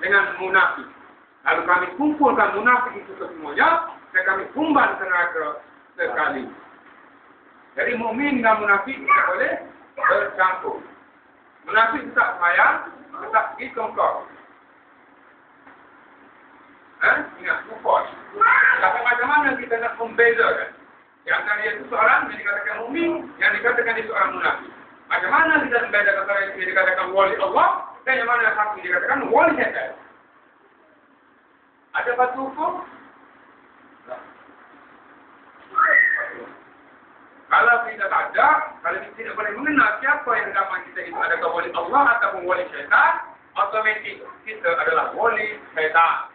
dengan munafik. Lalu kami kumpulkan munafik itu semuanya dan kami kumban tenaga sekali. Jadi mukmin dan munafik tidak boleh bercampur. Munafik tetap sembahyang, tetap pergi kongkong. Ingat, kufur. Tapi macam mana kita nak membezakan? Yang antara dia itu seorang yang dikatakan mukmin, yang dikatakan dia seorang munafik. Macam mana kita membedakan antara yang dikatakan wali Allah dan yang mana yang satu dikatakan wali syaitan? Ada batu hukum? Kalau kita tak ada, kalau kita tidak boleh mengenal siapa yang dalam kita itu adakah wali Allah ataupun wali syaitan, otomatik kita adalah wali syaitan.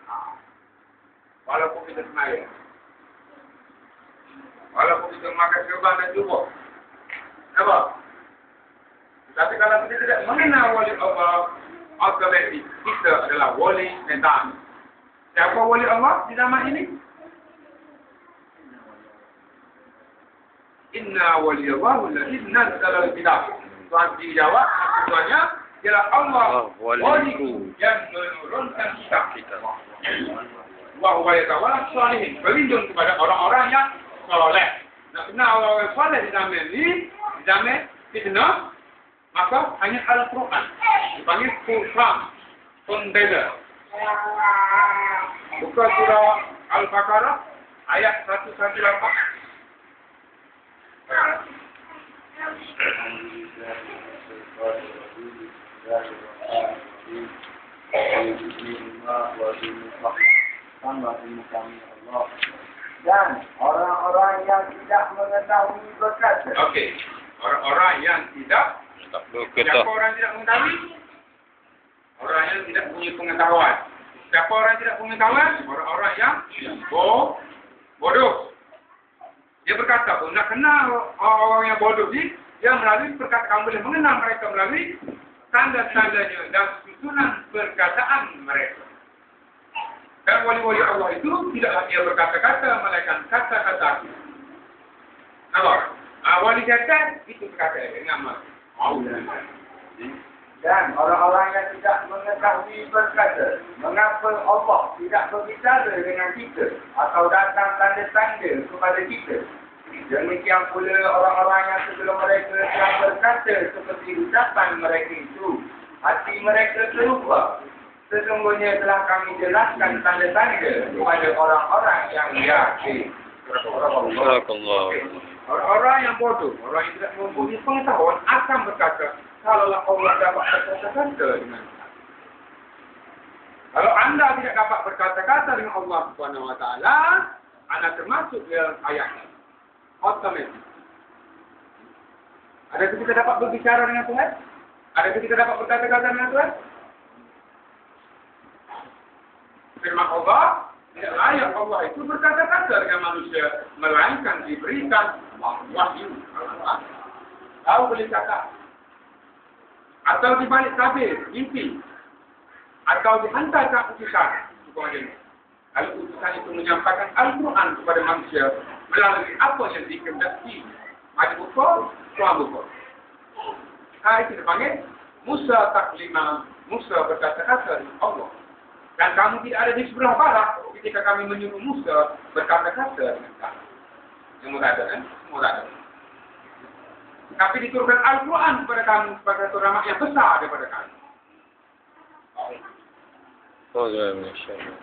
Walaupun kita semaya. Walaupun kita makan serban dan jubah. Apa? Tapi kalau kita tidak mengenal wali Allah, otomatik kita adalah wali syaitan. Siapa wali Allah di zaman ini? Inna waliyallahu alladhi nazzala al-kitab. Tuhan dijawab, maksudnya ialah Allah waliku yang menurunkan kitab kita. Wa huwa yatawalla shalihin. Berlindung kepada orang-orang yang soleh. Nak kenal orang-orang soleh di zaman ini, di zaman fitnah, maka hanya Al-Quran. Dipanggil Quran. Pembeda. Buka surah Al-Baqarah ayat 118. Dan orang-orang yang tidak mengetahui berkata. Okey, orang-orang yang tidak berkata. Siapa orang tidak mengetahui? Orang yang tidak punya pengetahuan. Siapa orang yang tidak punya pengetahuan? Orang-orang yang bodoh. Dia berkata pun nak kenal orang yang bodoh ni, dia melalui perkataan, boleh mengenal mereka melalui tanda-tandanya dan susunan perkataan mereka. Dan wali-wali Allah itu tidaklah dia berkata-kata, melainkan kata-kata. Apa? Wali syaitan itu berkata dengan Allah. Dan orang-orang yang tidak mengetahui berkata, mengapa Allah tidak berbicara dengan kita atau datang tanda-tanda kepada kita. Demikian pula orang-orang yang sebelum mereka telah berkata seperti ucapan mereka itu, hati mereka terlupa. Sesungguhnya telah kami jelaskan tanda-tanda kepada orang-orang yang yakin. Orang-orang yang bodoh, orang yang tidak mempunyai pengetahuan akan berkata, kalaulah Allah dapat berkata-kata dengan kita. Kalau anda tidak dapat berkata-kata dengan Allah Subhanahu Wa Taala, anda termasuk dalam ayat ini. Otomatis. Adakah kita dapat berbicara dengan Tuhan? Adakah kita dapat berkata-kata dengan Tuhan? Firman Allah, tidak layak Allah itu berkata-kata dengan manusia, melainkan diberikan wahyu. Tahu boleh kata. Atau dibalik tabir, mimpi. Atau dihantar ke utusan. Kalau utusan itu menyampaikan Al-Quran kepada manusia melalui apa yang dikehendaki. Mari buka, tuan buka. Itu dipanggil Musa taklima. Musa berkata-kata dengan Allah. Dan kamu tidak ada di sebelah barat ketika kami menyuruh Musa berkata-kata dengan kami. Semua tak ada kan? Semua tak ada. Tapi diturunkan Al-Quran kepada kamu sebagai satu rahmat yang besar daripada kami. Oh, ya, Masya Allah.